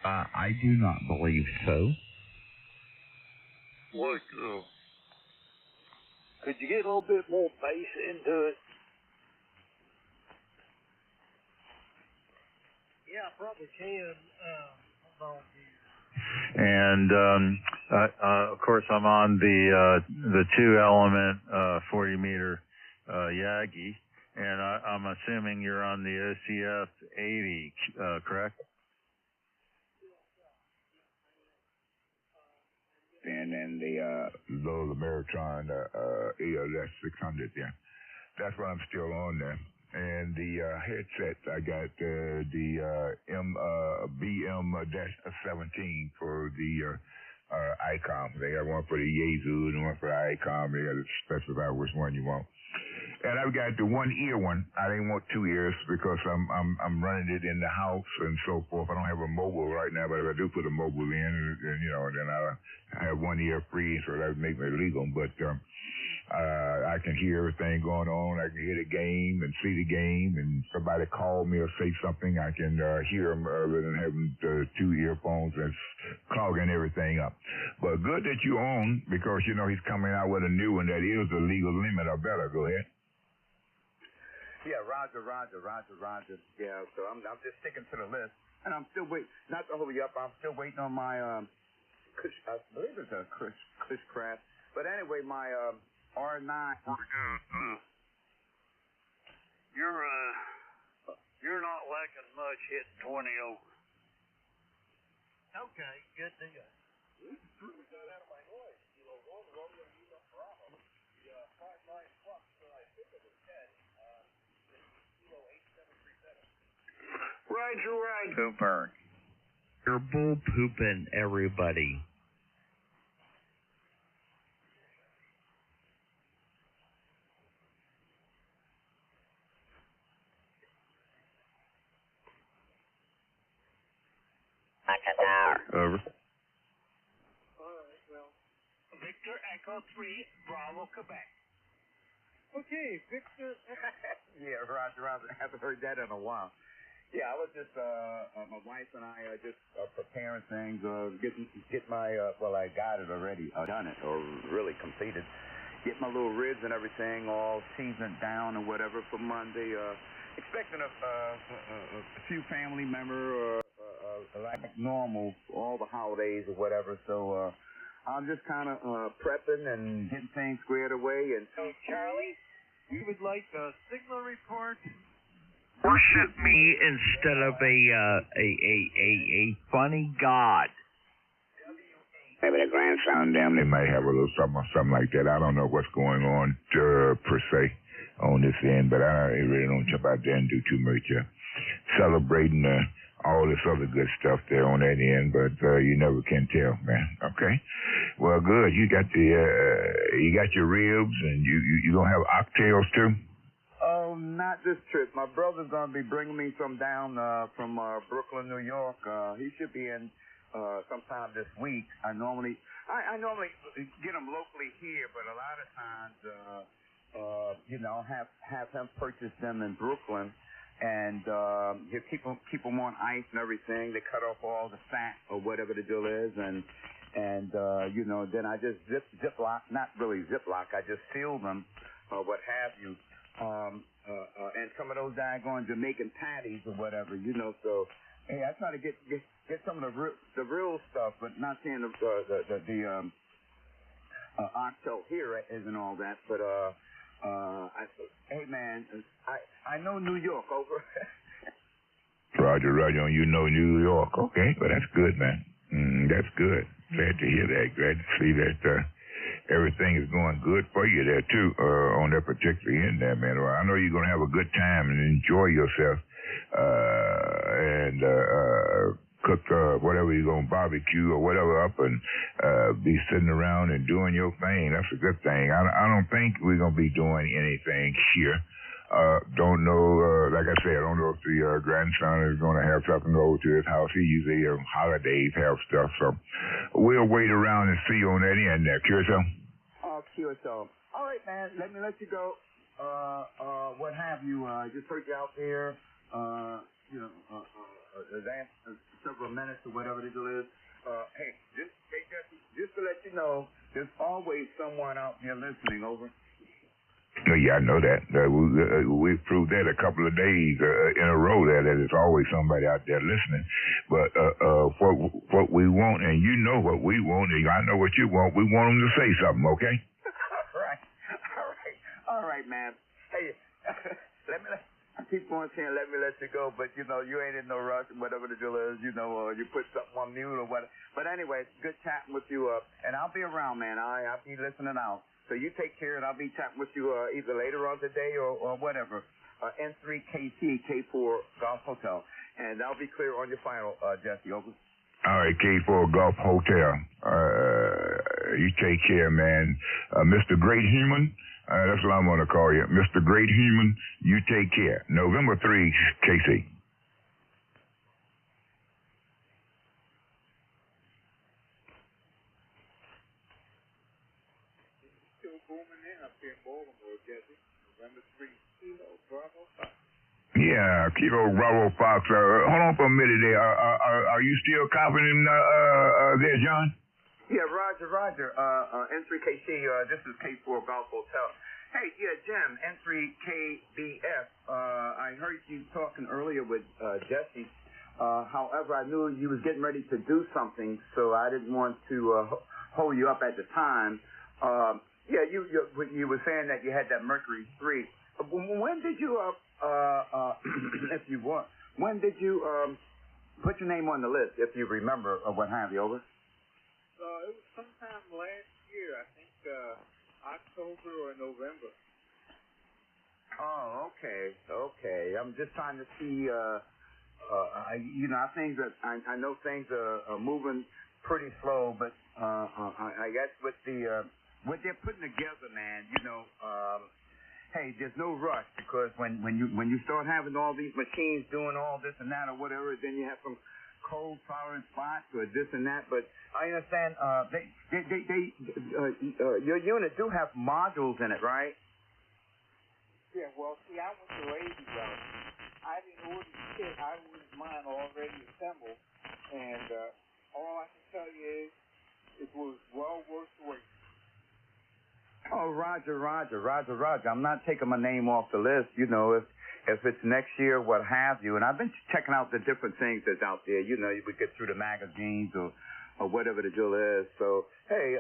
I do not believe so. What, could you get a little bit more bass into it? Yeah, I probably can. Hold on here. And of course, I'm on the 2-element 40-meter Yagi, and I'm assuming you're on the OCF 80, correct? And then the little Ameritron ELS 600 there. That's what I'm still on there. And the headset, I got the BM-17 for the ICOM. They got one for the Yaesu and one for the ICOM. They got to specify which one you want. And I've got the one ear one. I didn't want 2 ears because I'm running it in the house and so forth. I don't have a mobile right now, but if I do put a mobile in, and you know, then I have 1 ear free, so that would make me legal. But I can hear everything going on. I can hear the game and see the game, and somebody call me or say something, I can hear them rather than having 2 earphones that's clogging everything up. But good that you own, because you know he's coming out with a new one that is a legal limit or better. Go ahead. Yeah, Roger. Yeah, so I'm just sticking to the list, and I'm still waiting. Not to hold you up, I'm still waiting on my Kush, I believe it's a Kush Craft. But anyway, my R9. You're not lacking much hitting 20 over. Okay, good deal. Right. Cooper, you're bull pooping everybody. Over. All right, well, Victor Echo 3, Bravo, Quebec. Okay, Victor. Yeah, Roger. I haven't heard that in a while. Yeah, I was just, my wife and I are just preparing things, get my, well, I got it already, done it, or really completed. Get my little ribs and everything all seasoned down or whatever for Monday. Expecting a few family members, like normal, all the holidays or whatever. So I'm just kind of prepping and getting things squared away. And so, Charlie, we would like a signal report. Worship me instead of a funny god. Maybe the grandson, them, they might have a little something like that. I don't know what's going on per se on this end, but I really don't jump out there and do too much. Celebrating all this other good stuff there on that end, but you never can tell, man. Okay, well, good. You got your ribs, and you gonna have oxtails too. Oh, not this trip. My brother's gonna be bringing me some down from Brooklyn, New York. He should be in sometime this week. I normally get them locally here, but a lot of times, have him purchase them in Brooklyn, and he'll keep them on ice and everything. They cut off all the fat or whatever the deal is, and then I just ziplock, not really ziplock. I just seal them, what have you. And some of those daggone Jamaican patties or whatever, so hey, I try to get some of the real stuff, but not saying the oxtail here isn't all that, but hey man, I know New York, over. Roger, you know New York. Okay, well that's good, man. That's good. Glad to hear that. Glad to see that everything is going good for you there too, on that particular end there, man. Well, I know you're gonna have a good time and enjoy yourself, and cook whatever you're gonna barbecue or whatever up, and be sitting around and doing your thing. That's a good thing. I don't think we're gonna be doing anything here. Don't know, like I said, I don't know if the grandson is going to have something over to his house. He usually holidays have stuff, so we'll wait around and see on that end there. QSO? QSO. All right, man, let me let you go. What have you, just heard you out there, advance several minutes or whatever the deal is. Hey, Jesse, just to let you know, there's always someone out there listening. Over. Oh, yeah, I know that. We've proved that a couple of days in a row that there's always somebody out there listening. But what we want, and you know what we want, and I know what you want, we want them to say something, okay? All right, man. Hey, I keep on saying let me let you go, but, you know, you ain't in no rush, whatever the deal is, you know, you put something on mute or whatever. But anyway, it's good chatting with you, and I'll be around, man. I'll be listening out. So you take care, and I'll be chatting with you either later on today or whatever. N3KC, K4 Golf Hotel. And I'll be clear on your final, Jesse. Over. All right, K4 Golf Hotel. You take care, man. Mr. Great Human, that's what I'm going to call you. Mr. Great Human, you take care. November 3, KC. Yeah, Kilo Bravo Fox. Hold on for a minute there. Are you still copying there, John? Yeah, Roger. N3KC, this is K4 Golf Hotel. Hey, yeah, Jim, N3KBF. I heard you talking earlier with Jesse. However, I knew you was getting ready to do something, so I didn't want to hold you up at the time. Yeah, you were saying that you had that Mercury III. When did you, if you want, when did you put your name on the list, if you remember, or what have you, over? It was sometime last year, I think October or November. Oh, okay. I'm just trying to see, I know things are moving pretty slow, but I guess with what they're putting together, man, you know, hey, there's no rush, because when you start having all these machines doing all this and that or whatever, then you have some cold tolerant spots or this and that. But I understand your unit do have modules in it, right? Yeah, well, see, I went the lazy route. I didn't order the kit. I ordered mine already assembled, and all I can tell you is it was well worth the wait. Oh, Roger. I'm not taking my name off the list, you know, if it's next year, what have you. And I've been checking out the different things that's out there. You know, you would get through the magazines or whatever the deal is. So, hey,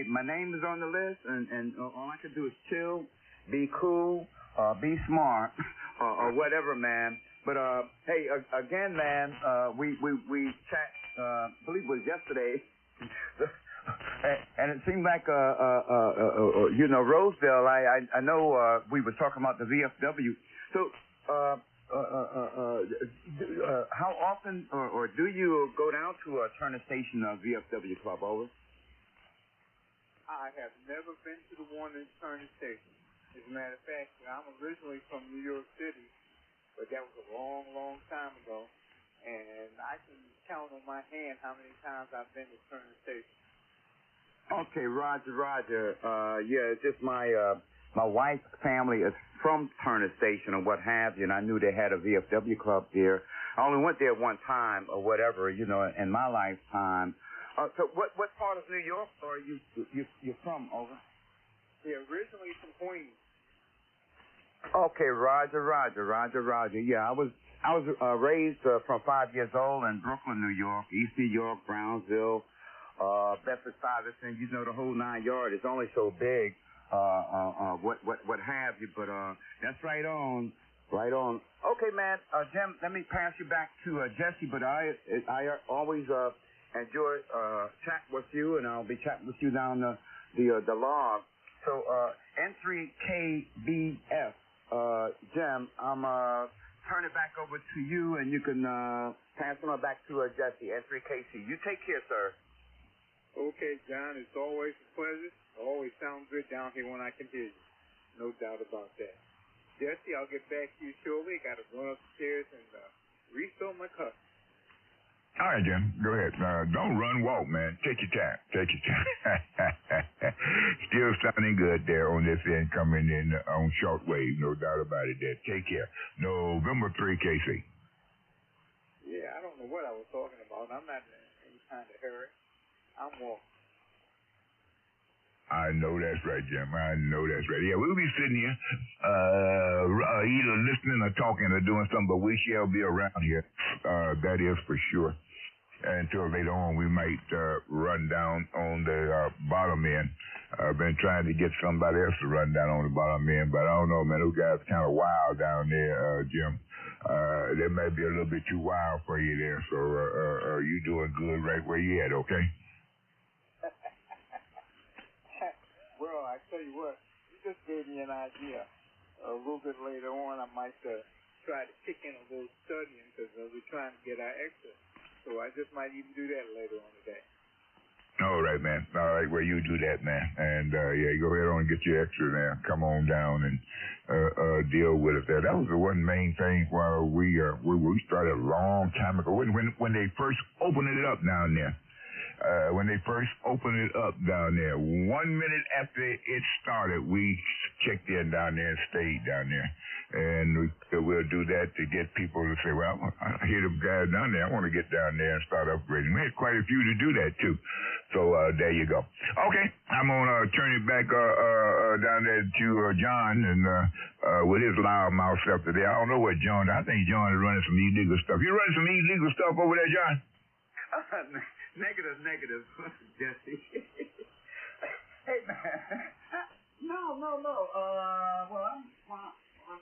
my name is on the list, and all I can do is chill, be cool, be smart, or whatever, man. But, hey, again, man, we chat, I believe it was yesterday. And it seemed like, you know, Roseville, I know we were talking about the VFW. So, how often or do you go down to a Turner Station VFW club, over? I have never been to the one in Turner Station. As a matter of fact, I'm originally from New York City, but that was a long, long time ago. And I can count on my hand how many times I've been to Turner Station. Okay, Roger. Yeah, it's just my wife's family is from Turner Station or what have you, and I knew they had a VFW club there. I only went there one time or whatever, you know, in my lifetime. So what part of New York are you from, over? Yeah, originally from Queens. Okay, Roger. Yeah, I was raised from 5 years old in Brooklyn, New York, East New York, Brownsville, Bedford-Stuyvesant, you know, the whole 9 yards. It's only so big, what have you, but that's right on. Okay, man, Jim, let me pass you back to Jesse, but I always enjoy chatting with you, and I'll be chatting with you down the log. So N3KBF, Jim, I'm turn it back over to you, and you can pass it on back to Jesse, N3KC. You take care, sir. Okay, John, it's always a pleasure. It always sounds good down here when I can hear you. No doubt about that. Jesse, I'll get back to you shortly. Got to run upstairs and refill my cup. All right, Jim. Go ahead. Don't run, walk, man. Take your time. Still sounding good there on this end, coming in on shortwave. No doubt about it there. Take care. November 3, KC. know what I was talking about. I'm not in any kind of hurry. I'm walking. I know that's right, Jim. I know that's right. Yeah, we'll be sitting here, either listening or talking or doing something, but we shall be around here. That is for sure. Until later on, we might run down on the bottom end. I've been trying to get somebody else to run down on the bottom end, but I don't know, man. Those guys are kind of wild down there, Jim. They may be a little bit too wild for you there, so you doing good right where you at, okay? Well, I tell you what, you just gave me an idea. A little bit later on, I might try to kick in a little studying because we're trying to get our extra. So I just might even do that later on today. All right, man. All right, well, you do that, man. And, yeah, go ahead on and get your extra there. Come on down and deal with it there. That was the one main thing while we started a long time ago. When they first opened it up down there. When they first opened it up down there, 1 minute after it started, we checked in down there and stayed down there. And we'll do that to get people to say, well, I hear them guys down there. I want to get down there and start upgrading. We had quite a few to do that, too. So there you go. Okay, I'm going to turn it back down there to John and with his loudmouth stuff today. I don't know what John, I think John is running some illegal stuff. You running some illegal stuff over there, John? Negative, Jesse. Hey, man. No. Well,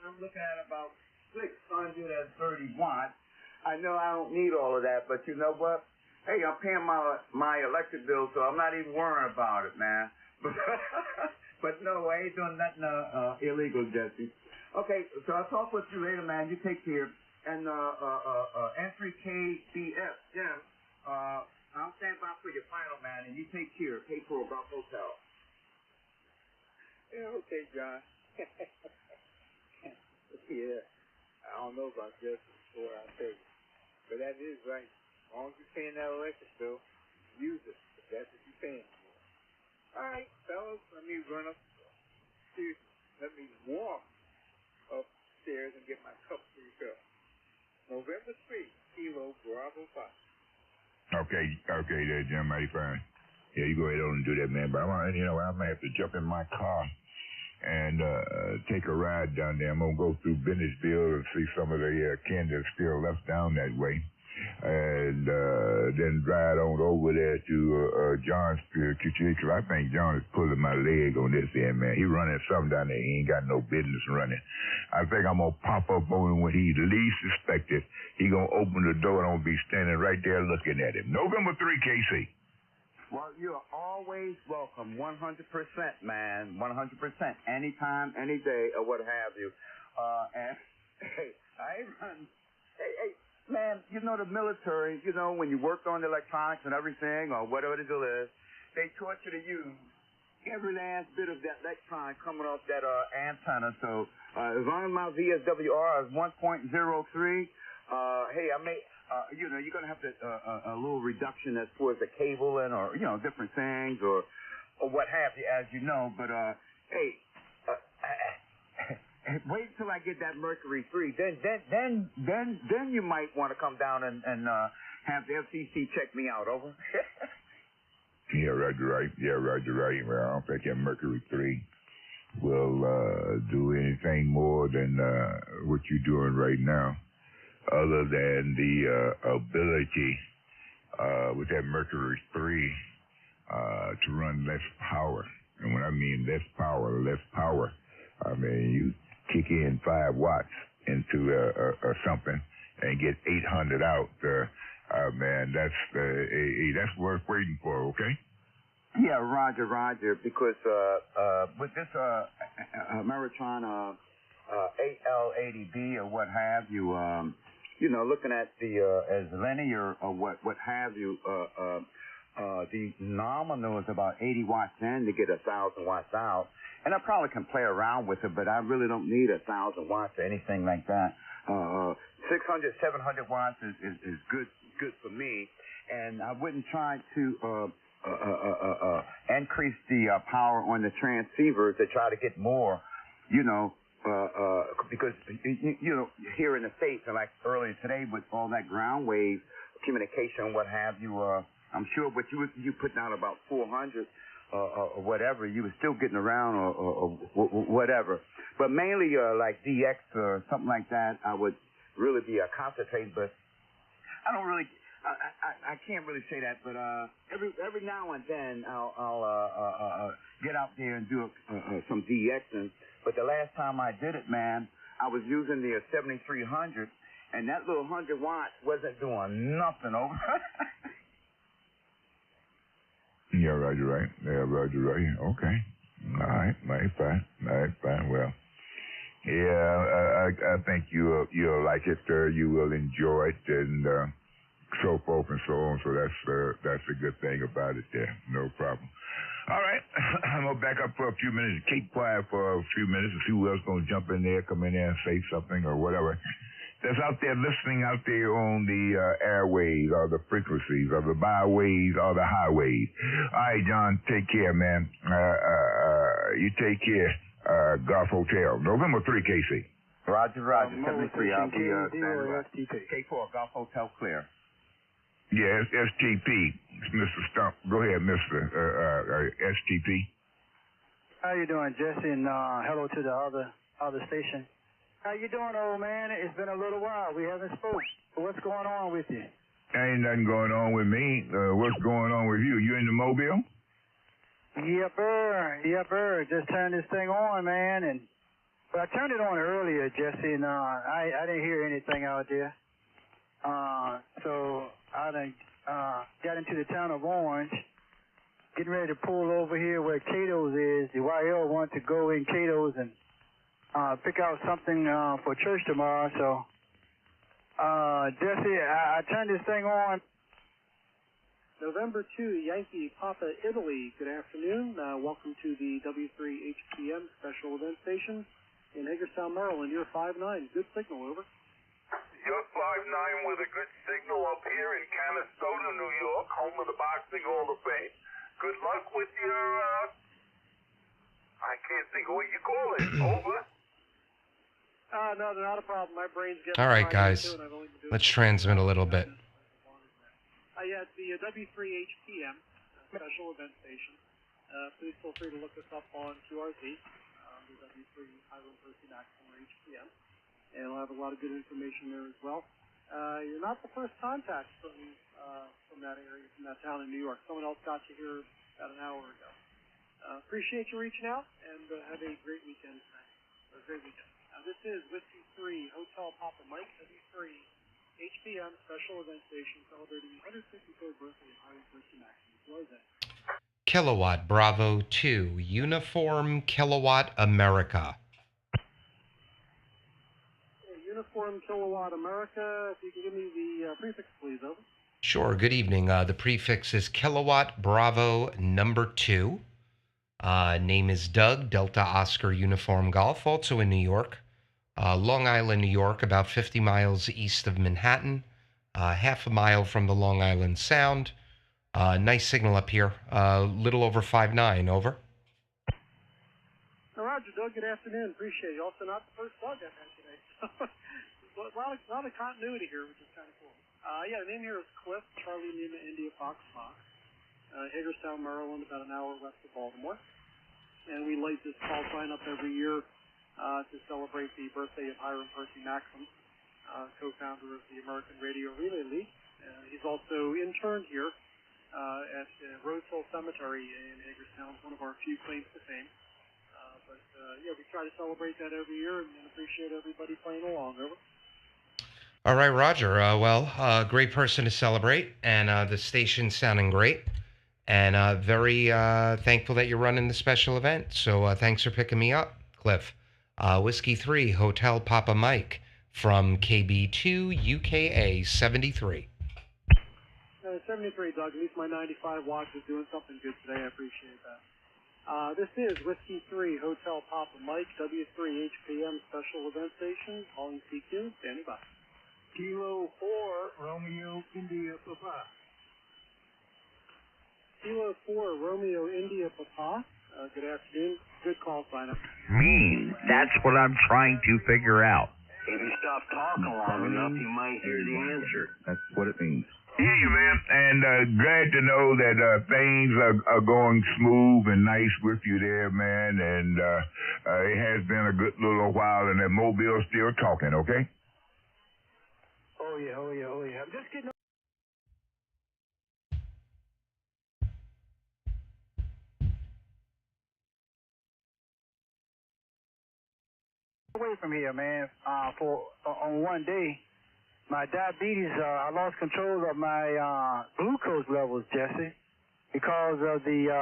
I'm looking at about 630 watts. I know I don't need all of that, but you know what? Hey, I'm paying my electric bill, so I'm not even worrying about it, man. But no, I ain't doing nothing illegal, Jesse. Okay, so I'll talk with you later, man. You take care. And entry KBS, Jim. I'll stand by for your final, man, and you take care. Pay for Golf Hotel. Yeah, okay, John. Yeah, I don't know about this before I tell you. But that is right. As long as you're paying that electric bill, use it. If that's what you're paying for. All right, fellas, let me run upstairs. Let me walk upstairs and get my cup refilled. November 3, Kilo Bravo 5. Okay there, Jim. Mighty fine. Yeah, you go ahead on and do that, man. But I might have to jump in my car and take a ride down there. I'm going to go through Bennettsville and see some of the kin that's still left down that way. And then ride on over there to John's kitchen. I think John is pulling my leg on this end, man. He running something down there he ain't got no business running. I think I'm going to pop up on him when he least suspected. He going to open the door and I'm going to be standing right there looking at him. November 3, KC. Well, you're always welcome, 100%, man, 100%, anytime, any day, or what have you. And, hey, I ain't run. Hey, man, you know the military, you know, when you worked on the electronics and everything, or whatever the deal is, they taught you to use every last bit of that electron coming off that antenna. So as long as my VSWR is 1.03, hey, I may, you know, you're going to have to a little reduction as far as the cabling or, you know, different things or what have you, as you know. But, hey, wait till I get that Mercury III. Then you might want to come down and have the FCC check me out. Over. Yeah, Roger, right. Well, I don't think that Mercury III will do anything more than what you're doing right now, other than the ability with that Mercury III to run less power. And when I mean less power, I mean you kick in 5 watts into something and get 800 out. Man, that's worth waiting for. Okay. Yeah, Roger. Because with this Ameritron AL80B or what have you, you know, looking at the as linear or what have you, the nominal is about 80 watts in to get 1,000 watts out. And I probably can play around with it, but I really don't need 1,000 watts or anything like that. 600, 700 watts is good for me. And I wouldn't try to increase the power on the transceivers to try to get more, you know, because, you know, here in the States, and like earlier today with all that ground wave communication, what have you. I'm sure, but you putting out about 400 or whatever. You were still getting around or whatever. But mainly like DX or something like that, I would really be concentrating. But I don't really. I can't really say that, but every now and then I'll get out there and do some DXing. But the last time I did it, man, I was using the 7300, and that little 100 watts wasn't doing nothing over. Yeah, Roger, right. Yeah, Roger, right. Okay. All right, fine. Well, yeah, I think you'll like it. You will enjoy it, and so forth and so on. So that's a good thing about it there. No problem. All right, I'm gonna back up for a few minutes. Keep quiet for a few minutes and see who else gonna jump in there, come in there and say something or whatever. That's out there listening out there on the airways or the frequencies or the byways or the highways. All right, John, take care, man. You take care. Golf Hotel, November 3, KC. Roger, 73. I'll be K4 Golf Hotel clear. Yeah, it's STP. It's Mr. Stump. Go ahead, Mr. STP. How you doing, Jesse? And hello to the other station. How you doing, old man? It's been a little while. We haven't spoken. What's going on with you? Ain't nothing going on with me. What's going on with you? You in the Mobile? Yepper. Just turned this thing on, man. But I turned it on earlier, Jesse, and I didn't hear anything out there. So I done got into the town of Orange, getting ready to pull over here where Cato's is. The YL want to go in Cato's and pick out something for church tomorrow. So, Jesse, I turned this thing on. November 2, Yankee Papa Italy. Good afternoon. Welcome to the W3 HPM special event station in Hagerstown, Maryland. You're 5-9. Good signal, over. You're 5-9 with a good signal up here in Canastota, New York, home of the Boxing Hall of Fame. Good luck with your, I can't think of what you call it. Over. No, not a problem. My brain's getting... All right, guys. Let's transmit a little bit. Yeah, it's the W3 HPM special event station. Please feel free to look us up on QRZ, the W3 Highland Percy Maximum or HPM. And we'll have a lot of good information there as well. You're not the first contact from that area, from that town in New York. Someone else got you here about an hour ago. Appreciate you reaching out, and have a great weekend tonight. Or a great weekend. This is Whiskey 3 Hotel Papa Mike, W3 HPM special event station celebrating the 153rd birthday of Highland Percy Maximus. What is that? Kilowatt Bravo 2 Uniform Kilowatt America. Uniform Kilowatt America. If you can give me the prefix, please, over. Sure. Good evening. The prefix is Kilowatt Bravo number 2. Name is Doug, Delta Oscar Uniform Golf, also in New York. Long Island, New York, about 50 miles east of Manhattan, half a mile from the Long Island Sound. Nice signal up here, little over 5-9, over. Roger, Doug, good afternoon. Appreciate you. Also not the first bug I've had today. a lot of continuity here, which is kind of cool. The name here is Cliff, Charlie Lima, India, Fox. Hagerstown, Maryland, about an hour west of Baltimore. And we light this call sign up every year to celebrate the birthday of Hiram Percy Maxim, co-founder of the American Radio Relay League. He's also interned here at Rose Hill Cemetery in Hagerstown, one of our few claims to fame. We try to celebrate that every year and appreciate everybody playing along. Over. All right, Roger. Great person to celebrate, and the station's sounding great. And very thankful that you're running the special event. So thanks for picking me up, Cliff. Whiskey 3, Hotel Papa Mike from KB2UKA 73. 73, Doug. At least my 95 watts is doing something good today. I appreciate that. This is Whiskey 3, Hotel Papa Mike, W3 HPM Special Event Station, calling CQ, standing by. Kilo 4, Romeo, India, Papa. Kilo 4, Romeo, India, Papa. Good afternoon. Good call sign up. Mean. That's what I'm trying to figure out. If you stop talking long enough, you might hear the answer. That's what it means. Hear you, man. And glad to know that things are going smooth and nice with you there, man. And it has been a good little while, and that mobile's still talking, okay? Oh, yeah, oh, yeah, oh, yeah. I'm just getting away from here, man, on one day. My diabetes, I lost control of my glucose levels, Jesse, because of the,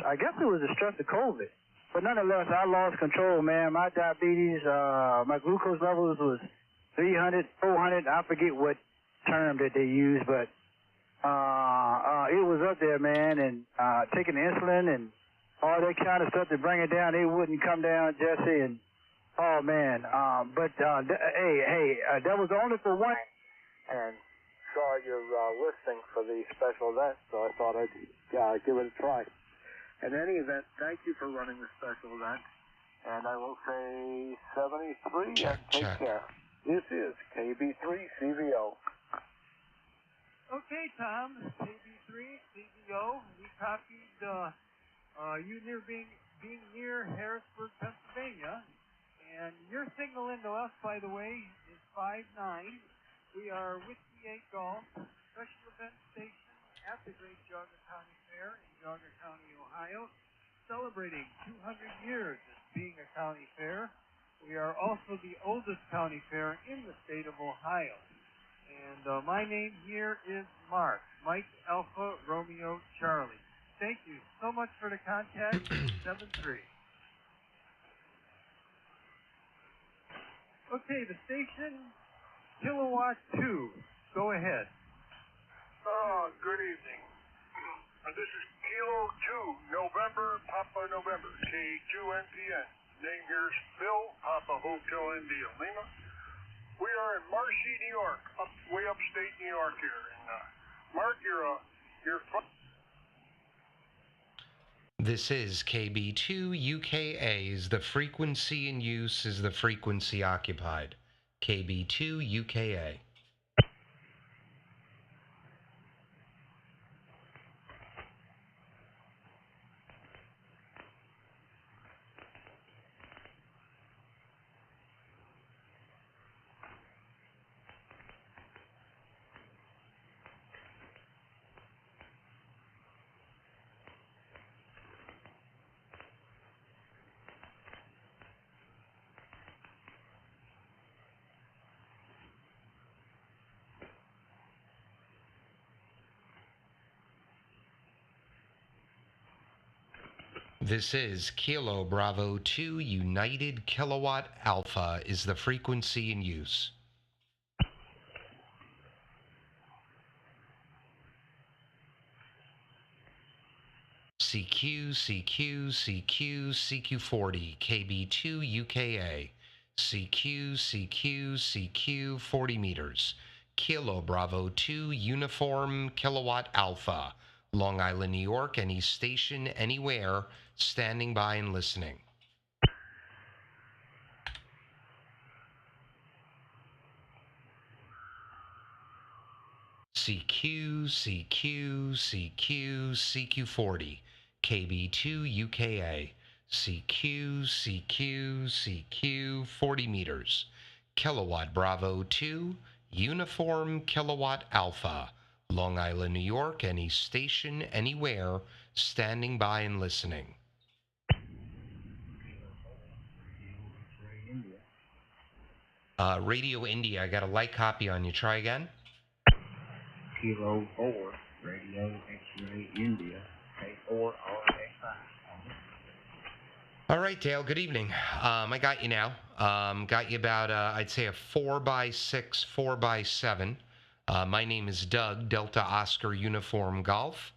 I guess it was the stress of COVID. But nonetheless, I lost control, man. My diabetes, my glucose levels was 300, 400, I forget what term that they use, but it was up there, man, and taking insulin and all that kind of stuff to bring it down, it wouldn't come down, Jesse, and oh, man, that was only for one. And saw your listing for the special event, so I thought I'd give it a try. In any event, thank you for running the special event. And I will say 73 check, and take care. This is KB3 CVO. Okay, Tom, KB3 CVO. We copied you being near Harrisburg, Pennsylvania. And your signal into us, by the way, is 59. We are Whiskey 8 Golf, special event station at the Great Geauga County Fair in Geauga County, Ohio, celebrating 200 years as being a county fair. We are also the oldest county fair in the state of Ohio. And my name here is Mark, Mike Alpha Romeo Charlie. Thank you so much for the contact, 7-3. Okay, the station, Kilowatt 2. Go ahead. Good evening. This is Kilo 2, November, Papa November, K2NPN. Name here is Phil, Papa Hotel India Lima. We are in Marcy, New York, way upstate New York here. And Mark, you're This is KB2UKA. Is the frequency in use is the frequency occupied. KB2UKA. This is Kilo Bravo 2 United Kilowatt Alpha is the frequency in use. CQ, CQ, CQ, CQ40, KB2UKA. CQ, CQ, CQ, 40 meters. Kilo Bravo 2 Uniform Kilowatt Alpha. Long Island, New York, any station, anywhere, standing by and listening. CQ, CQ, CQ, CQ40, KB2UKA. CQ, CQ, CQ, 40 meters. Kilowatt Bravo 2, Uniform Kilowatt Alpha. Long Island, New York, any station, anywhere, standing by and listening. Radio India, I got a light copy on you. Try again. Kilo 4, Radio X-Ray India, K4RA5. All right, Dale, good evening. I got you now. Got you about, I'd say a 4x6, 4x7. My name is Doug, Delta Oscar Uniform Golf,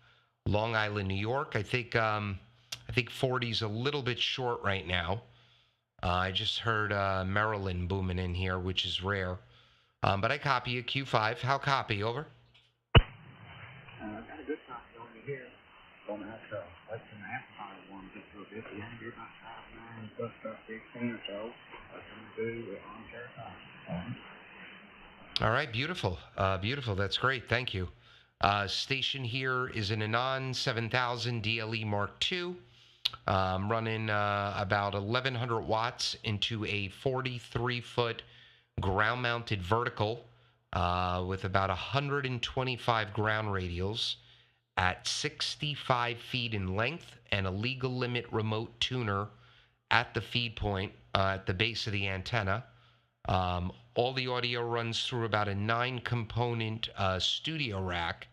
Long Island, New York. I think 40's a little bit short right now. I just heard Maryland booming in here, which is rare. But I copy you, Q5. How copy? Over. I've got a good copy on you here. Gonna have to let some amplifier warm just a little bit. You haven't got about 5, 9, plus about 16 or so. What can we do with on-chair time? All right, beautiful. Beautiful. That's great. Thank you. Station here is an Anon 7000 DLE Mark II. Running about 1100 watts into a 43-foot ground-mounted vertical with about 125 ground radials at 65 feet in length and a legal limit remote tuner at the feed point at the base of the antenna. All the audio runs through about a 9-component studio rack.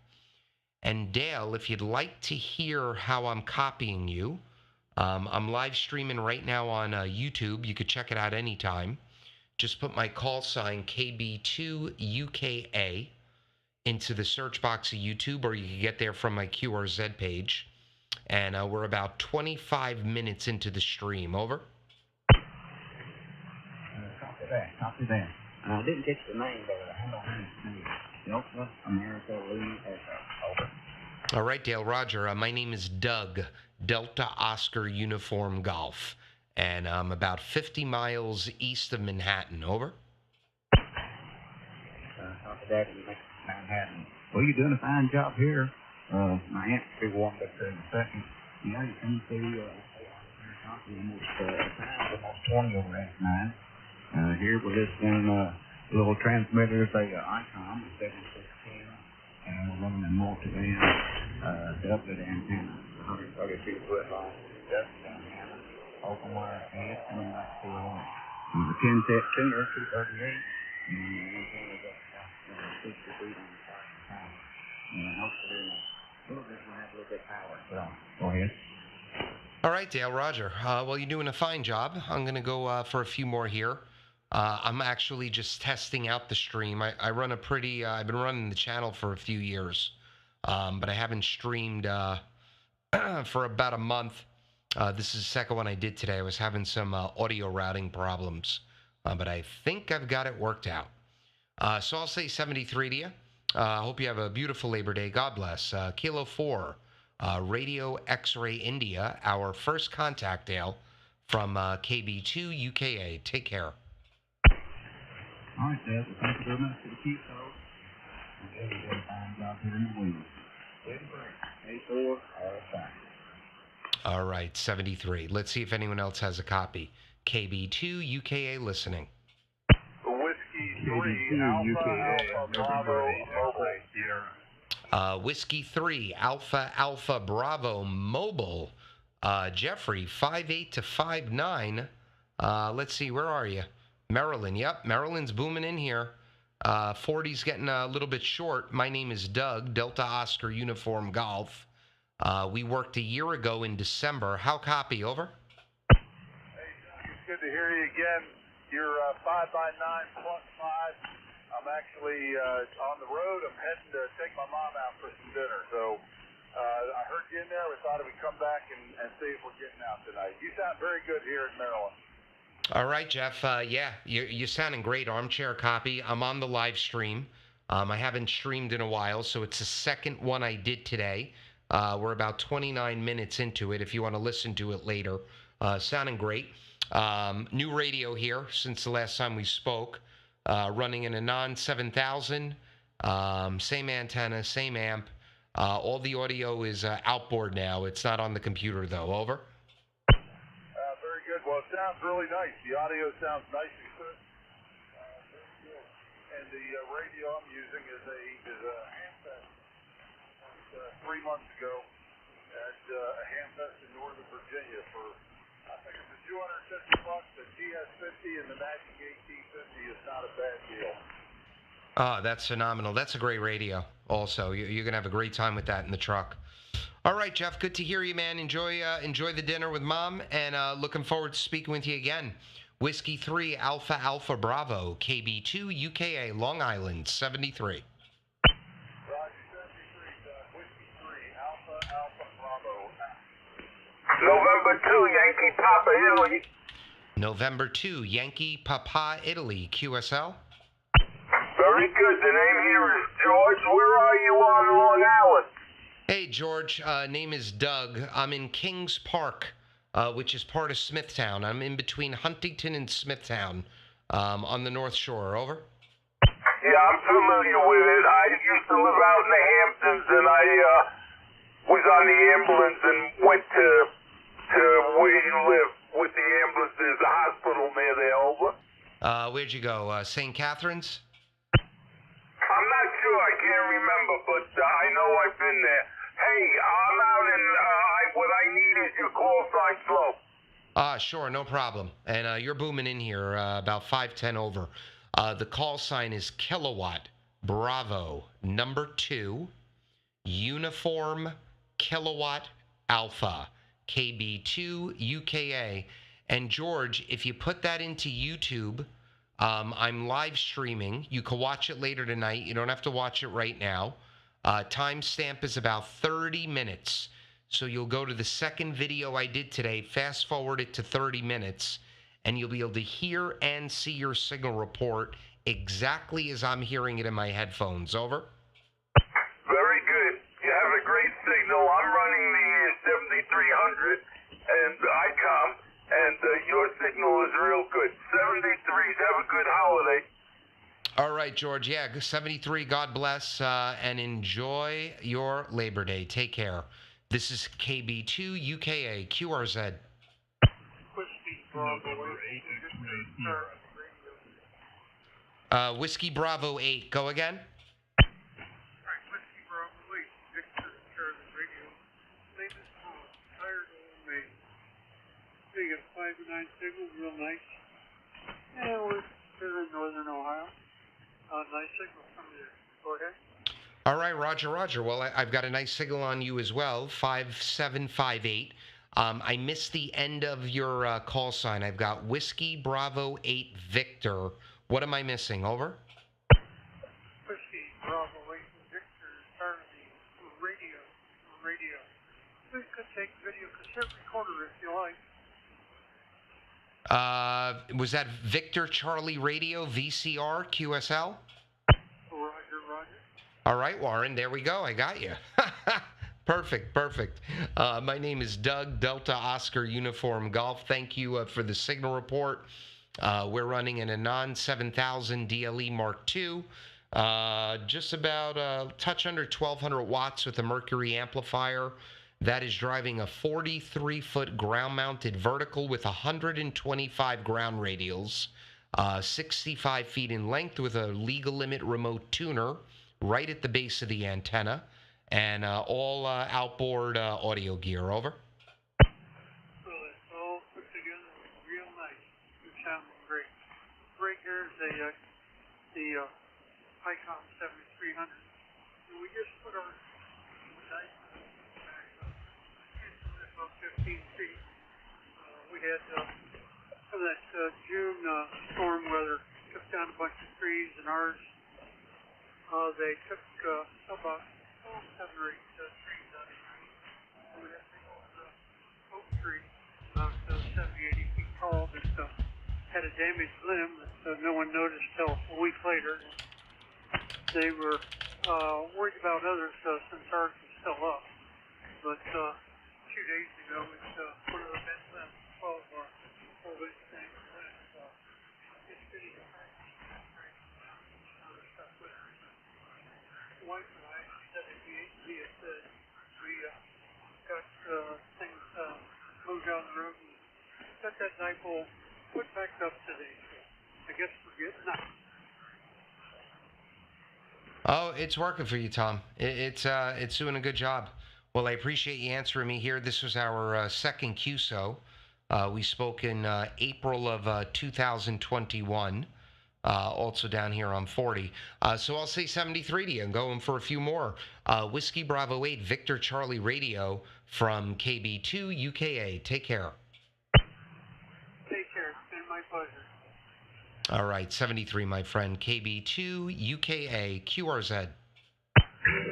And Dale, if you'd like to hear how I'm copying you, I'm live streaming right now on YouTube. You could check it out anytime. Just put my call sign KB2UKA into the search box of YouTube, or you can get there from my QRZ page. And we're about 25 minutes into the stream. Over. Copy that. I didn't get the name, but I don't have the name. Delta America Lee Over. All right, Dale, Roger. My name is Doug, Delta Oscar Uniform Golf. And I'm about 50 miles east of Manhattan. Over. Copy that in Manhattan. Well, you're doing a fine job here. My aunt will be warmed up there in a second. Yeah, you can see almost 20 over F9. Here with this one little transmitter, say ICOM 716, and we're running a multi-band doublet antenna, 132 foot long doublet antenna, open wire head, and a 10-set tuner, 238, and the antenna's up 60 feet on the side. And hopefully in a little bit we'll have a little bit of power. So, go ahead. All right, Dale, Roger. Well, you're doing a fine job. I'm going to go for a few more here. I'm actually just testing out the stream. I run a pretty, I've been running the channel for a few years, but I haven't streamed for about a month. This is the second one I did today. I was having some audio routing problems, but I think I've got it worked out. So I'll say 73 to you. I hope you have a beautiful Labor Day. God bless. Kilo 4, Radio X-Ray India, our first contact, Dale, from KB2UKA. Take care. All right, Dad. Well, thank you very much for the keep, folks. Okay, you did a fine job here in the wheels. A4, all right, 73. Let's see if anyone else has a copy. KB2UKA listening. Whiskey 3, Alpha, Bravo, Mobile. Whiskey 3, Alpha, Bravo, Mobile. Jeffrey, 5'8" to 5'9". Let's see, where are you? Maryland. Yep, Maryland's booming in here. 40's getting a little bit short. My name is Doug, Delta Oscar Uniform Golf. We worked a year ago in December. How copy? Over. Hey, it's good to hear you again. You're 5x9 plus 5. I'm actually on the road. I'm heading to take my mom out for some dinner. So I heard you in there. We thought we'd come back and see if we're getting out tonight. You sound very good here in Maryland. All right, Jeff. Yeah, you're sounding great. Armchair copy. I'm on the live stream. I haven't streamed in a while, so it's the second one I did today. We're about 29 minutes into it if you want to listen to it later. Sounding great. New radio here since the last time we spoke. Running in a Anon 7000. Same antenna, same amp. All the audio is outboard now. It's not on the computer, though. Over. Very good. Well, it sounds really nice. The audio sounds nice and good. Very good. And the radio I'm using is a handset. 3 months ago at a handset in Northern Virginia for, I think it's $250. The GS50 and the Magic AT50 is not a bad deal. Oh, that's phenomenal. That's a great radio also. You're going to have a great time with that in the truck. All right, Jeff, good to hear you, man. Enjoy the dinner with Mom, and looking forward to speaking with you again. Whiskey 3, Alpha, Bravo, KB2UKA, Long Island, 73. November 2, Yankee Papa Italy. November 2, Yankee Papa Italy, QSL. Very good. The name here is George. Where are you on Long Island? Hey, George. Name is Doug. I'm in Kings Park, which is part of Smithtown. I'm in between Huntington and Smithtown on the North Shore. Over. Yeah, I'm familiar with it. I used to live out in the Hamptons, and I was on the ambulance and went to where you live with the ambulance. There's a hospital near there. Over. Where'd you go? St. Catherine's? I'm not sure. I can't remember, but I know I've been there. Hey, I'm out, and what I need is your call sign slow. Sure, no problem. And you're booming in here about 5:10 over. The call sign is Kilowatt Bravo number 2 Uniform Kilowatt Alpha KB2UKA. And George, if you put that into YouTube, I'm live streaming. You can watch it later tonight. You don't have to watch it right now. Timestamp is about 30 minutes. So you'll go to the second video I did today, fast forward it to 30 minutes, and you'll be able to hear and see your signal report exactly as I'm hearing it in my headphones. Over. Very good. You have a great signal. I'm running the 7300 and ICOM, and your signal is real good. 73s, have a good holiday. All right, George. Yeah, 73, God bless, and enjoy your Labor Day. Take care. This is KB2UKA, QRZ. Whiskey Bravo 8. Go again? Whiskey Bravo 8, Victor Charlie Radio. Name is Tom. Tired old man. So you got 5 and 9 signal, real nice. Yeah, we're here in northern Ohio. Nice signal from there. Go ahead. All right, Roger. Well, I've got a nice signal on you as well, 5758. I missed the end of your call sign. I've got Whiskey Bravo 8 Victor. What am I missing? Over. Whiskey Bravo 8 Victor Charlie Radio. We could take video cassette recorder if you like. Was that Victor Charlie Radio VCR QSL? Roger. All right, Warren, there we go. I got you. Perfect. My name is Doug, Delta Oscar Uniform Golf. Thank you for the signal report. We're running in a non-7000 DLE Mark II, just about a touch under 1200 watts with a Mercury amplifier. That is driving a 43-foot ground-mounted vertical with 125 ground radials, 65 feet in length with a legal limit remote tuner right at the base of the antenna, and all outboard audio gear. Over. So it's all put together real nice. You sound great. Right here is the ICOM 7300. And we just put our dice back up 15 feet. We had some of that June storm weather took down a bunch of trees, and ours they took about 7 or 8 trees out of here. And we had a big old oak tree about 70, 80 feet tall that had a damaged limb that no one noticed till a week later. They were worried about others since ours was still up. But 2 days ago, it's one of the best limbs, 12-inch things. It's getting wife and I said at the HB said we got things moved down the road and got that dipole put back up today. I guess we're getting that. Oh, it's working for you, Tom. It's doing a good job. Well, I appreciate you answering me here. This was our second QSO. We spoke in April of 2021. Also down here on 40. So I'll say 73 to you and go in for a few more. Whiskey Bravo 8 Victor Charlie Radio from KB2UKA. Take care. Take care. It's been my pleasure. All right, 73, my friend. KB2UKA QRZ.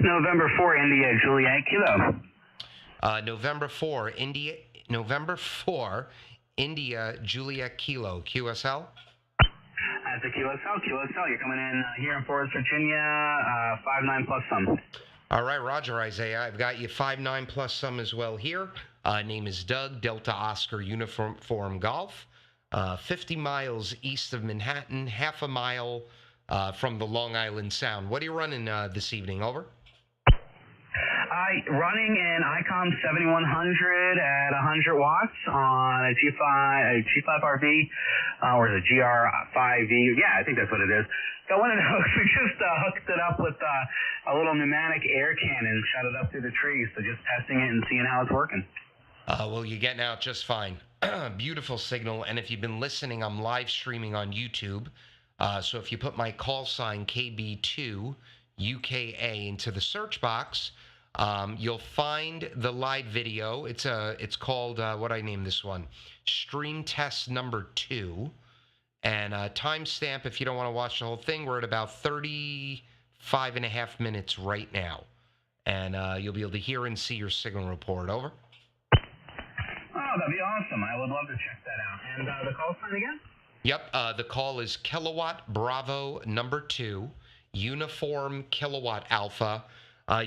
November 4 India Juliet Kilo. November 4 India Juliet Kilo QSL. At the QSL, you're coming in here in Forest, Virginia, 59 plus some. All right, Roger, Isaiah. I've got you 59 plus some as well here. Name is Doug, Delta Oscar Uniform Golf. 50 miles east of Manhattan, half a mile from the Long Island Sound. What are you running this evening? Over. Running an ICOM 7100 at 100 watts on a G5RV, or the GR5V. Yeah, I think that's what it is. So I wanted to we just hooked it up with a little pneumatic air cannon, shot it up through the trees. So just testing it and seeing how it's working. Well, you're getting out just fine. Beautiful signal. And if you've been listening, I'm live streaming on YouTube. So if you put my call sign KB2UKA into the search box, you'll find the live video. It's called what I named this one, Stream Test Number 2, and timestamp. If you don't want to watch the whole thing, we're at about 35.5 minutes right now, and you'll be able to hear and see your signal report. Over. Oh, that'd be awesome. I would love to check that out. And the call sign again? Yep. The call is Kilowatt Bravo number 2, Uniform Kilowatt Alpha.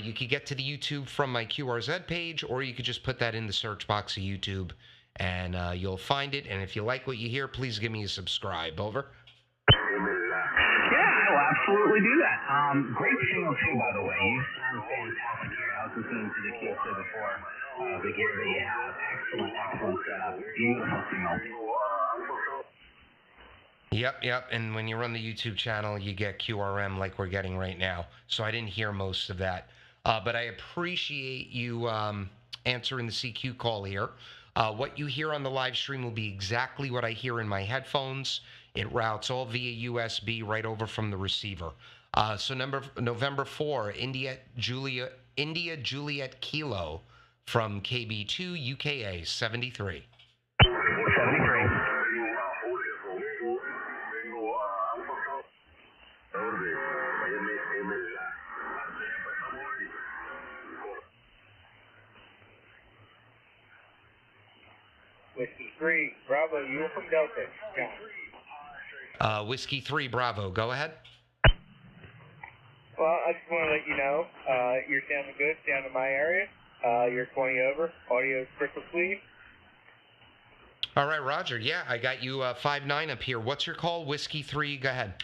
You could get to the YouTube from my QRZ page, or you could just put that in the search box of YouTube, and you'll find it. And if you like what you hear, please give me a subscribe. Over. Yeah, I will absolutely do that. Great signal, too, by the way. You sound fantastic here. I was listening to the QSO before. The gear that you have. Excellent setup. Beautiful signal. Yep. And when you run the YouTube channel, you get QRM like we're getting right now. So I didn't hear most of that. But I appreciate you answering the CQ call here. What you hear on the live stream will be exactly what I hear in my headphones. It routes all via USB right over from the receiver. So November 4, India Juliet Kilo from KB2UKA 73. 73. Whiskey 3, Bravo, Uniform Delta, John. Whiskey 3, Bravo. Go ahead. Well, I just want to let you know, you're sounding good down in my area. You're 20 over. Audio's crystal clean. All right, Roger. Yeah, I got you 5-9 up here. What's your call? Whiskey 3, go ahead.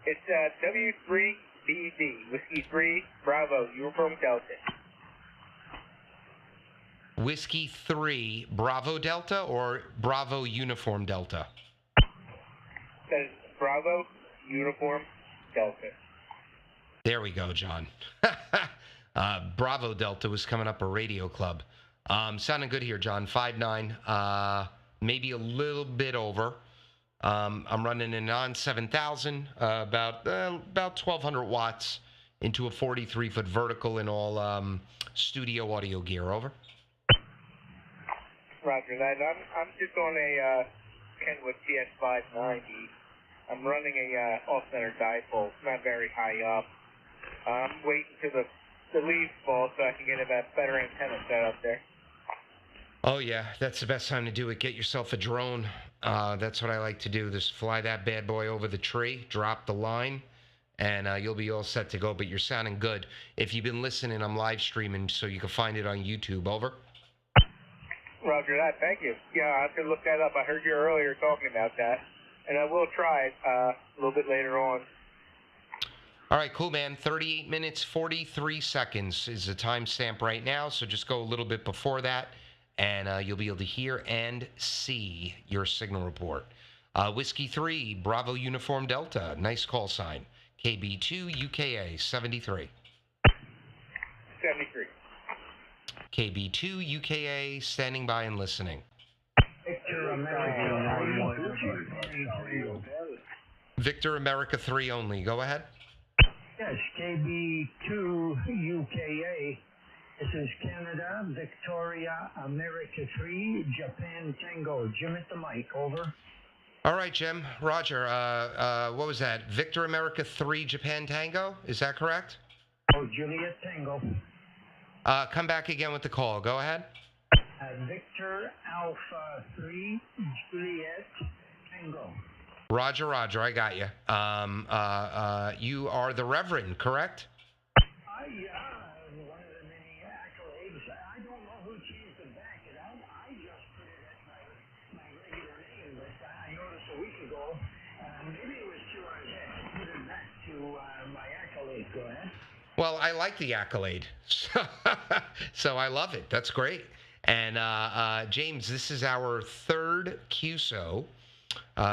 It's W3BD, Whiskey 3, Bravo, Uniform Delta. Whiskey 3, Bravo Delta or Bravo Uniform Delta? That is Bravo, Uniform Delta. There we go, John. Bravo Delta was coming up a radio club. Sounding good here, John. 5-9, maybe a little bit over. I'm running an on 7000, about 1,200 watts into a 43-foot vertical in all studio audio gear. Over. Roger that. I'm just on a Kenwood TS590. I'm running a off-center dipole, not very high up. I'm waiting till the leaves fall so I can get a better antenna set up there. Oh, yeah, that's the best time to do it. Get yourself a drone. That's what I like to do. Just fly that bad boy over the tree, drop the line, and you'll be all set to go. But you're sounding good. If you've been listening, I'm live streaming, so you can find it on YouTube. Over. Roger that. Thank you. Yeah, I have to look that up. I heard you earlier talking about that, and I will try it a little bit later on. All right, cool, man. 38 minutes, 43 seconds is the timestamp right now, so just go a little bit before that, and you'll be able to hear and see your signal report. Whiskey 3, Bravo Uniform Delta, nice call sign. KB2UKA 73. 73. KB2UKA standing by and listening. Victor America 3 only. Go ahead. Yes, KB2UKA. This is Canada, Victoria, America 3, Japan Tango. Jim at the mic, over. All right, Jim. Roger. What was that? Victor America 3, Japan Tango? Is that correct? Oh, Juliet Tango. Come back again with the call. Go ahead. Victor Alpha 3, Juliet Tango. Roger, Roger. I got you. You are the Reverend, correct? One of the many accolades. I don't know who changed to back it up. I just put it as my regular name, but I noticed a week ago Maybe it was too hard to put it back to my accolade. Go ahead. Well, I like the accolade, so I love it. That's great. And James, this is our third QSO,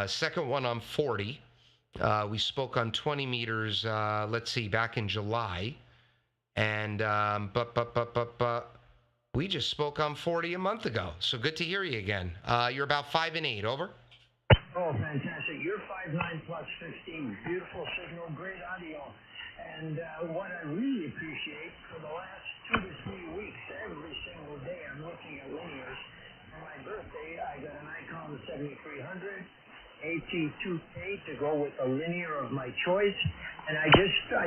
second one on 40. We spoke on 20 meters, let's see, back in July. And we just spoke on 40 a month ago. So good to hear you again. You're about 5 and 8, over. Oh, fantastic. You're 5'9" plus 15. Beautiful signal, great audio. And what I really appreciate, for the last 2 to 3 weeks, every single day, I'm looking at linears. For my birthday, I got an ICOM 7300, AT2K to go with a linear of my choice. And I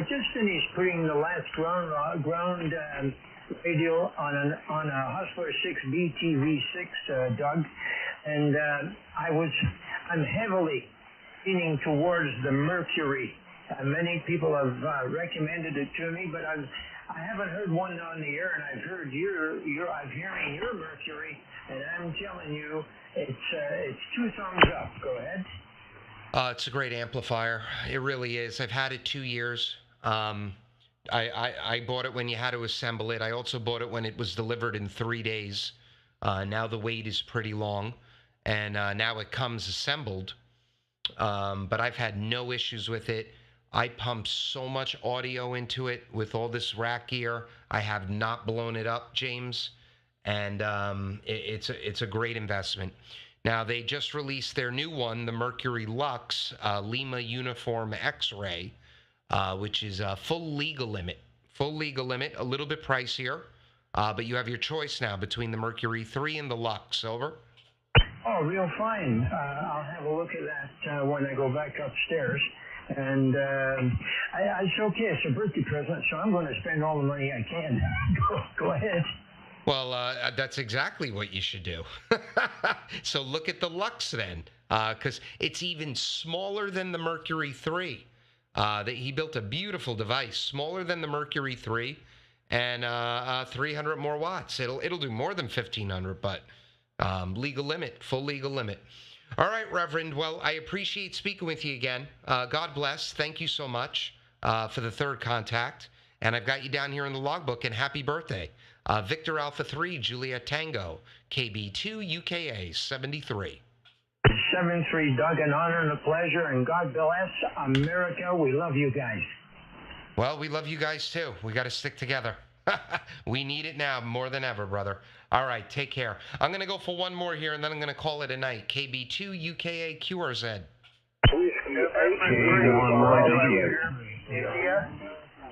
just finished putting the last ground radio on a Hustler 6 BTV6, Doug. And I'm heavily leaning towards the Mercury. Many people have recommended it to me, but I haven't heard one on the air, and I've heard I'm hearing your Mercury, and I'm telling you, it's 2 thumbs up. Go ahead. It's a great amplifier. It really is. I've had it 2 years. I bought it when you had to assemble it. I also bought it when it was delivered in 3 days. Now the wait is pretty long, and now it comes assembled. But I've had no issues with it. I pump so much audio into it with all this rack gear. I have not blown it up, James, and it's a great investment. Now, they just released their new one, the Mercury Lux Lima Uniform X-Ray, which is a full legal limit. Full legal limit, a little bit pricier, but you have your choice now between the Mercury III and the Lux. Over. Oh, real fine. I'll have a look at that when I go back upstairs. And it's okay. It's a birthday present, so I'm going to spend all the money I can. Go ahead. Well, that's exactly what you should do. So look at the Lux then, because it's even smaller than the Mercury III. He built a beautiful device, smaller than the Mercury III, and 300 more watts. It'll do more than 1,500, but legal limit, full legal limit. All right, Reverend. Well, I appreciate speaking with you again. God bless. Thank you so much for the third contact. And I've got you down here in the logbook, and happy birthday. Victor Alpha 3, Juliet Tango, KB2UKA 73. 73, Doug, an honor and a pleasure, and God bless America. We love you guys. Well, we love you guys too. We got to stick together. We need it now more than ever, brother. All right, take care. I'm going to go for one more here, and then I'm going to call it a night. KB2UKA QRZ. India,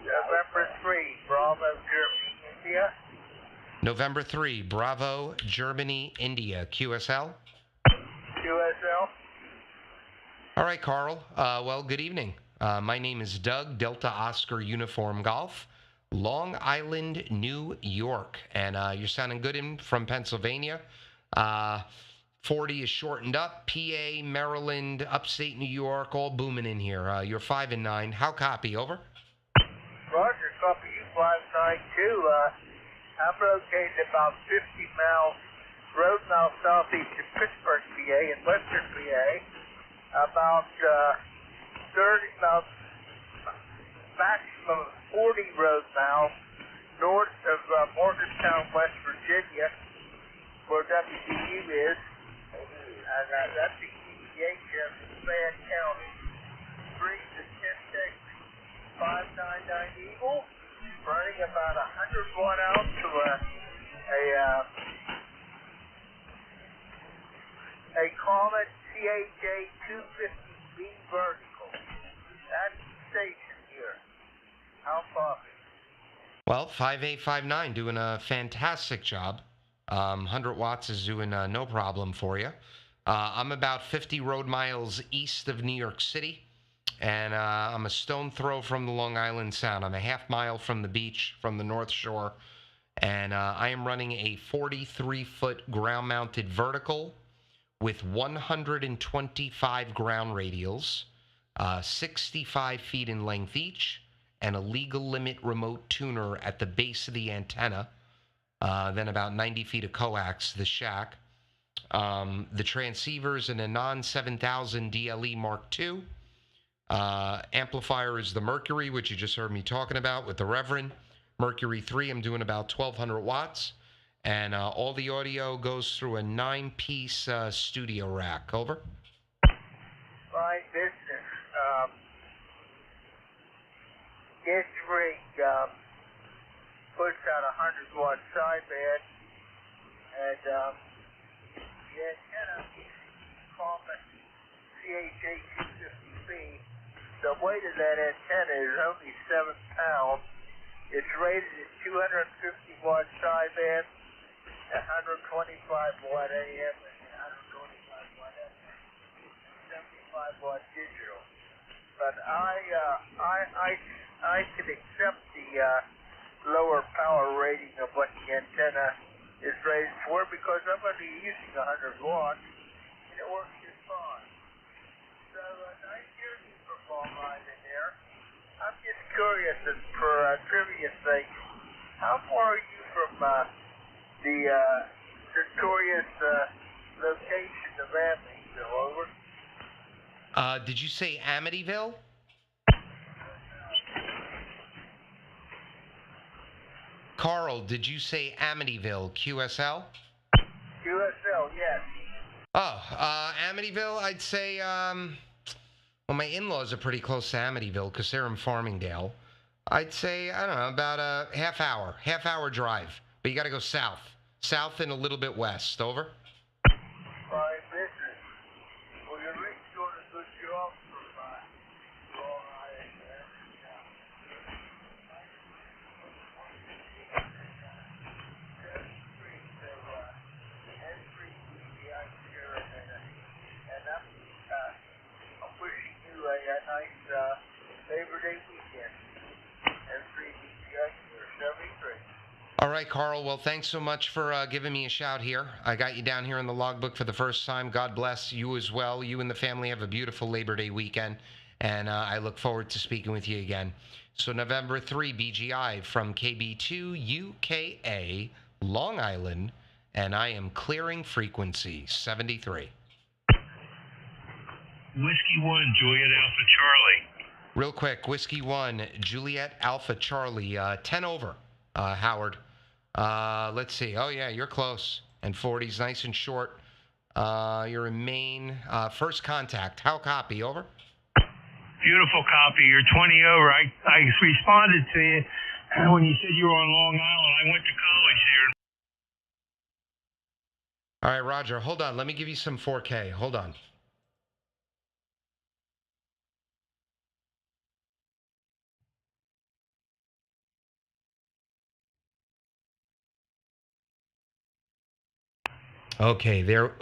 November 3, Bravo, Germany, India. November 3, Bravo, Germany, India. QSL? QSL. All right, Carl. Well, good evening. My name is Doug, Delta Oscar Uniform Golf, Long Island, New York. And you're sounding good from Pennsylvania. 40 is shortened up. PA, Maryland, upstate New York, all booming in here. You're 5 and 9. How copy? Over. Roger, copy you 592. I'm located about 50 miles, road miles southeast of Pittsburgh, PA, in western PA. About 30 miles, maximum 40 road miles north of Morgantown, West Virginia, where WDU is. And that's the EPH of Fan County. 3 to 10 6 599 Eagle, running about 100 watt out to a Comet CHA 250B vertical. That's the station here. How far? Well, 5859 doing a fantastic job. 100 watts is doing no problem for you. I'm about 50 road miles east of New York City, and I'm a stone throw from the Long Island Sound. I'm a half mile from the beach, from the North Shore, and I am running a 43-foot ground-mounted vertical with 125 ground radials, 65 feet in length each, and a legal limit remote tuner at the base of the antenna, then about 90 feet of coax, the shack. The transceiver is in a non-7000 DLE Mark II. Amplifier is the Mercury, which you just heard me talking about with the Reverend. Mercury III, I'm doing about 1200 watts. And all the audio goes through a 9-piece studio rack. Over. Fine business. This rig puts out a 100-watt sideband, and the antenna common CH-8 250B. The weight of that antenna is only 7 pounds. It's rated at 250-watt sideband, 125-watt AM, and 125-watt FM, 75-watt digital. But I can accept the lower power rating of what the antenna is rated for because I'm only using 100 watts and it works just fine. So nice hearing you perform live in there. I'm just curious for trivia sake, how far are you from the notorious location of Amityville? Over. Did you say Amityville? Carl, did you say Amityville, QSL? QSL, yes. Oh, Amityville, I'd say, well, my in-laws are pretty close to Amityville because they're in Farmingdale. I'd say, I don't know, about a half hour drive. But you got to go south and a little bit west. Over. Fine business. Well, you're really doing a good job for Long Island there. I'm wishing you a nice Labor Day weekend. All right, Carl. Well, thanks so much for giving me a shout here. I got you down here in the logbook for the first time. God bless you as well. You and the family have a beautiful Labor Day weekend, and I look forward to speaking with you again. So November 3, BGI from KB2UKA, Long Island, and I am clearing frequency 73. Whiskey 1, Juliet Alpha Charlie. Real quick, Whiskey 1, Juliet Alpha Charlie, 10 over, Howard. Let's see. Oh, yeah, you're close. And 40's nice and short. You're in Maine. First contact. How copy? Over. Beautiful copy. You're 20 over. I responded to you when you said you were on Long Island. I went to college here. All right, Roger. Hold on. Let me give you some 4K. Hold on. Okay, there.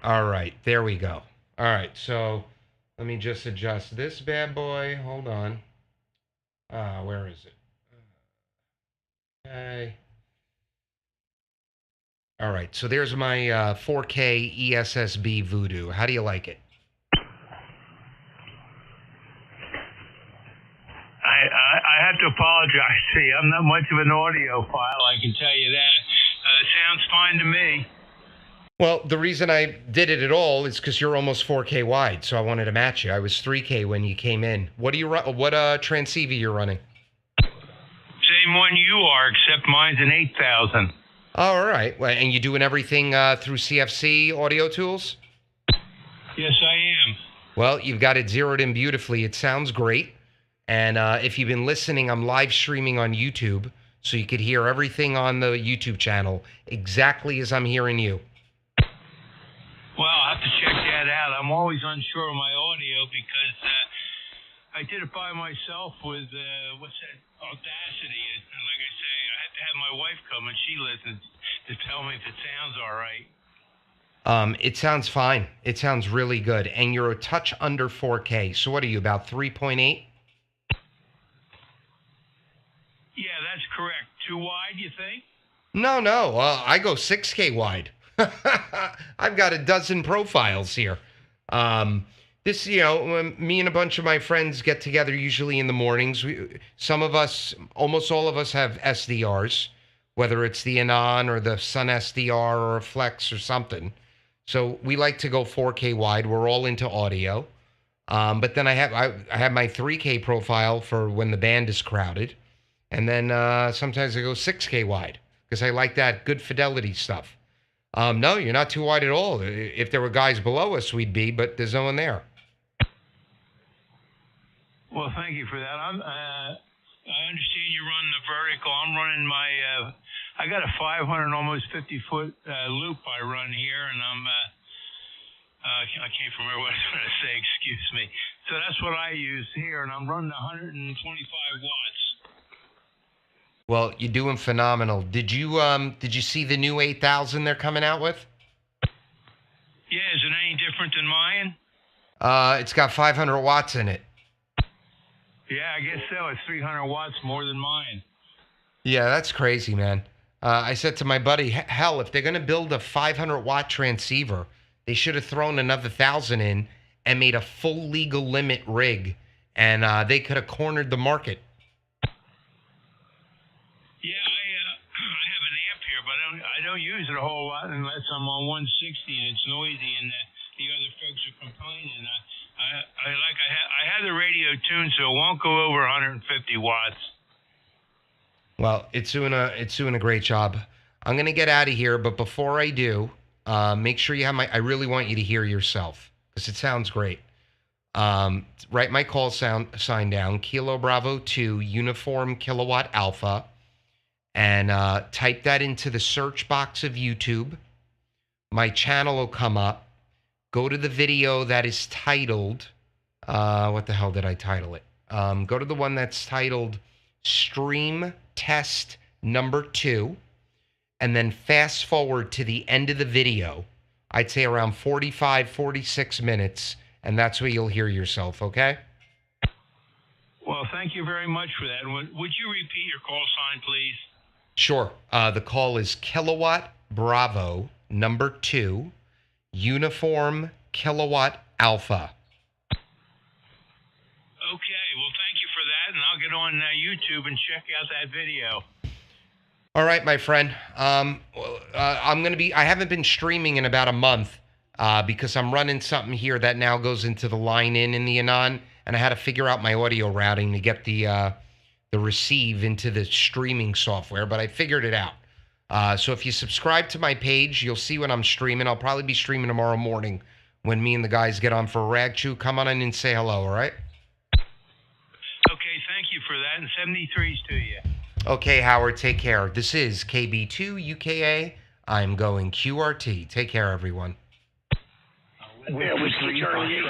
All right, there we go. All right, so let me just adjust this bad boy. Hold on. Where is it? Okay. All right, so there's my 4K ESSB Voodoo. How do you like it? I have to apologize to you. I'm not much of an audiophile, I can tell you that. Sounds fine to me. Well, the reason I did it at all is because you're almost 4K wide, so I wanted to match you. I was 3K when you came in. What do you run? What transceiver you're running? Same one you are, except mine's an 8000. All right. Well, and you doing everything through CFC Audio Tools? Yes, I am. Well, you've got it zeroed in beautifully. It sounds great. And if you've been listening, I'm live streaming on YouTube, so you could hear everything on the YouTube channel exactly as I'm hearing you. Well, I'll have to check that out. I'm always unsure of my audio because I did it by myself with, what's that, Audacity. And like I say, I had to have my wife come and she listens to tell me if it sounds all right. It sounds fine. It sounds really good. And you're a touch under 4K. So what are you, about 3.8? Yeah, that's correct. Too wide, you think? No. I go 6K wide. I've got a dozen profiles here. This, me and a bunch of my friends get together usually in the mornings. Some of us, almost all of us have SDRs. whether it's the Anon or the Sunsdr or a Flex or something. So we like to go 4K wide. We're all into audio. But then I have my 3K profile for when the band is crowded. And then sometimes I go 6K wide because I like that good fidelity stuff. No, you're not too wide at all. If there were guys below us, we'd be, but there's no one there. Well, thank you for that. I understand you run the vertical. I'm running my, I got a 500, almost 50-foot loop I run here, and I can't remember what I was going to say, excuse me. So that's what I use here, and I'm running 125 watts. Well, you're doing phenomenal. Did you see the new 8000 they're coming out with? Yeah, is it any different than mine? It's got 500 watts in it. Yeah, I guess so. It's 300 watts more than mine. Yeah, that's crazy, man. I said to my buddy, hell, if they're going to build a 500-watt transceiver, they should have thrown another 1,000 in and made a full legal limit rig, and they could have cornered the market. Yeah, I have an amp here, but I don't use it a whole lot unless I'm on 160 and it's noisy and the other folks are complaining. I had the radio tuned so it won't go over 150 watts. Well, it's doing a great job. I'm gonna get out of here, but before I do, make sure you have I really want you to hear yourself because it sounds great. Write my call sign down, Kilo Bravo 2 Uniform Kilowatt Alpha, and type that into the search box of YouTube. My channel will come up. Go to the video that is titled, what the hell did I title it? Go to the one that's titled Stream Test Number 2, and then fast forward to the end of the video. I'd say around 45, 46 minutes, and that's where you'll hear yourself, okay? Well, thank you very much for that. Would you repeat your call sign, please? Sure. The call is Kilowatt Bravo number 2, Uniform Kilowatt Alpha. Okay, well, thank you for that, and I'll get on YouTube and check out that video. All right, my friend. I haven't been streaming in about a month because I'm running something here that now goes into the line in the Anon, and I had to figure out my audio routing to get the receive into the streaming software, but I figured it out. So if you subscribe to my page, you'll see when I'm streaming. I'll probably be streaming tomorrow morning when me and the guys get on for ragchew. Come on in and say hello, all right? Okay, thank you for that, and 73s to you. Okay, Howard, take care. This is KB2UKA. I'm going QRT. Take care, everyone. Whiskey Charlie